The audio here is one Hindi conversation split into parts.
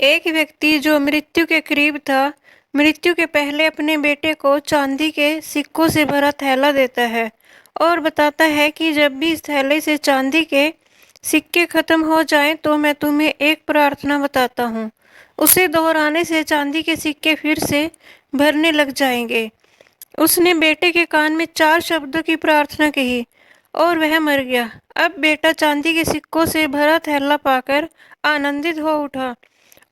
एक व्यक्ति जो मृत्यु के करीब था, मृत्यु के पहले अपने बेटे को चांदी के सिक्कों से भरा थैला देता है और बताता है कि जब भी इस थैले से चांदी के सिक्के खत्म हो जाएं तो मैं तुम्हें एक प्रार्थना बताता हूँ। उसे दोहराने से चांदी के सिक्के फिर से भरने लग जाएंगे। उसने बेटे के कान में 4 शब्दों की प्रार्थना कही और वह मर गया। अब बेटा चांदी के सिक्कों से भरा थैला पाकर आनंदित हो उठा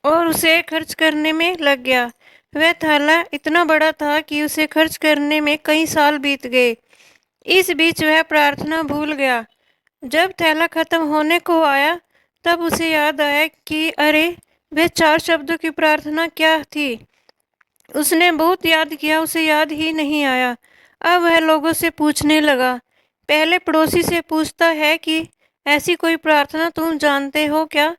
और उसे खर्च करने में लग गया। वह थैला इतना बड़ा था कि उसे खर्च करने में कई साल बीत गए। इस बीच वह प्रार्थना भूल गया। जब थैला खत्म होने को आया, तब उसे याद आया कि अरे, वह 4 शब्दों की प्रार्थना क्या थी। उसने बहुत याद किया, उसे याद ही नहीं आया। अब वह लोगों से पूछने लगा। पहले पड़ोसी से पूछता है कि ऐसी कोई प्रार्थना तुम जानते हो क्या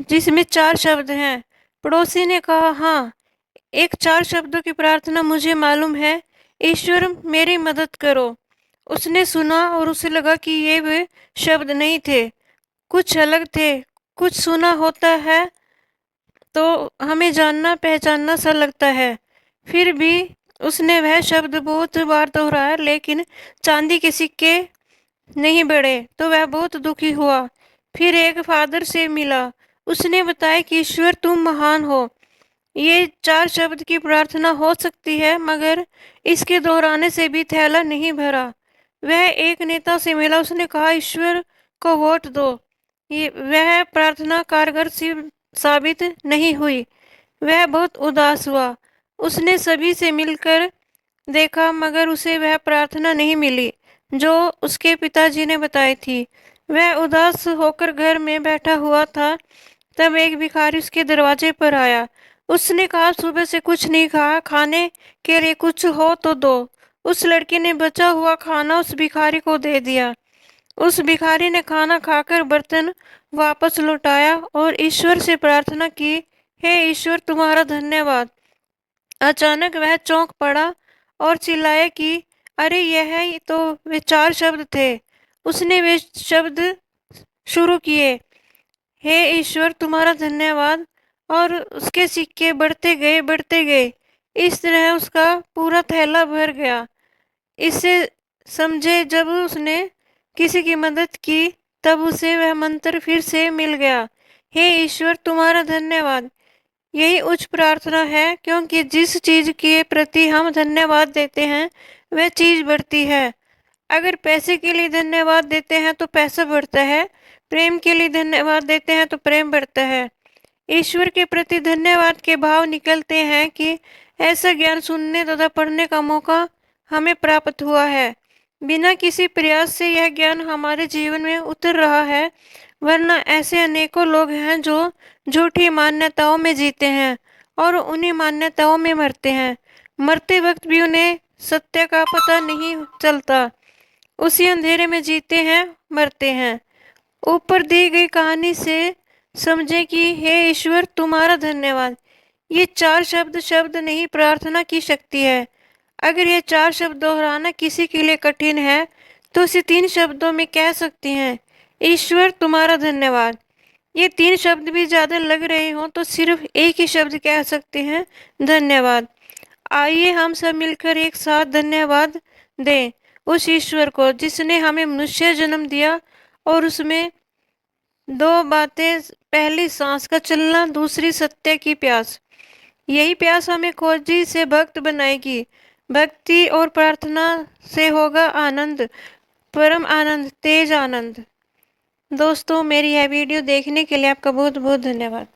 जिसमें 4 शब्द हैं। पड़ोसी ने कहा, हाँ, एक 4 शब्दों की प्रार्थना मुझे मालूम है, ईश्वर मेरी मदद करो। उसने सुना और उसे लगा कि ये वे शब्द नहीं थे, कुछ अलग थे। कुछ सुना होता है तो हमें जानना पहचानना सा लगता है। फिर भी उसने वह शब्द बहुत बार दोहराया, लेकिन चांदी के सिक्के नहीं बढ़े तो वह बहुत दुखी हुआ। फिर एक फादर से मिला। उसने बताया कि ईश्वर तुम महान हो। ये 4 शब्द की प्रार्थना हो सकती है, मगर इसके दोहराने से भी थैला नहीं भरा। वह एक नेता से मिला। उसने कहा, ईश्वर को वोट दो। ये वह प्रार्थना कारगर साबित नहीं हुई। वह बहुत उदास हुआ। उसने सभी से मिलकर देखा, मगर उसे वह प्रार्थना नहीं मिली जो उसके पिताजी ने बताई थी। वह उदास होकर घर में बैठा हुआ था। तब एक भिखारी उसके दरवाजे पर आया। उसने कहा, सुबह से कुछ नहीं खाया, खाने के लिए कुछ हो तो दो। उस लड़की ने बचा हुआ खाना उस भिखारी को दे दिया। उस भिखारी ने खाना खाकर बर्तन वापस लौटाया और ईश्वर से प्रार्थना की, हे ईश्वर, तुम्हारा धन्यवाद। अचानक वह चौंक पड़ा और चिल्लाया कि अरे, यह ही तो वे 4 शब्द थे। उसने वे शब्द शुरू किए, हे ईश्वर, तुम्हारा धन्यवाद, और उसके सिक्के बढ़ते गए, बढ़ते गए। इस तरह उसका पूरा थैला भर गया। इससे समझे, जब उसने किसी की मदद की तब उसे वह मंत्र फिर से मिल गया, हे ईश्वर, तुम्हारा धन्यवाद। यही उच्च प्रार्थना है, क्योंकि जिस चीज के प्रति हम धन्यवाद देते हैं वह चीज बढ़ती है। अगर पैसे के लिए धन्यवाद देते हैं तो पैसा बढ़ता है, प्रेम के लिए धन्यवाद देते हैं तो प्रेम बढ़ता है। ईश्वर के प्रति धन्यवाद के भाव निकलते हैं कि ऐसा ज्ञान सुनने तथा पढ़ने का मौका हमें प्राप्त हुआ है। बिना किसी प्रयास से यह ज्ञान हमारे जीवन में उतर रहा है, वरना ऐसे अनेकों लोग हैं जो झूठी मान्यताओं में जीते हैं और उन्हीं मान्यताओं में मरते हैं। मरते वक्त भी उन्हें सत्य का पता नहीं चलता, उसी अंधेरे में जीते हैं, मरते हैं। ऊपर दी गई कहानी से समझे कि हे ईश्वर, तुम्हारा धन्यवाद। ये 4 शब्द शब्द नहीं, प्रार्थना की शक्ति है। अगर ये 4 शब्द दोहराना किसी के लिए कठिन है तो इसे 3 शब्दों में कह सकते हैं, ईश्वर, तुम्हारा धन्यवाद। ये 3 शब्द भी ज्यादा लग रहे हो तो सिर्फ एक ही शब्द कह सकते हैं, धन्यवाद। आइए हम सब मिलकर एक साथ धन्यवाद दें उस ईश्वर को जिसने हमें मनुष्य जन्म दिया और उसमें 2 बातें, पहली सांस का चलना, दूसरी सत्य की प्यास। यही प्यास हमें खोजी से भक्त बनाएगी। भक्ति और प्रार्थना से होगा आनंद, परम आनंद, तेज आनंद। दोस्तों, मेरी यह वीडियो देखने के लिए आपका बहुत बहुत धन्यवाद।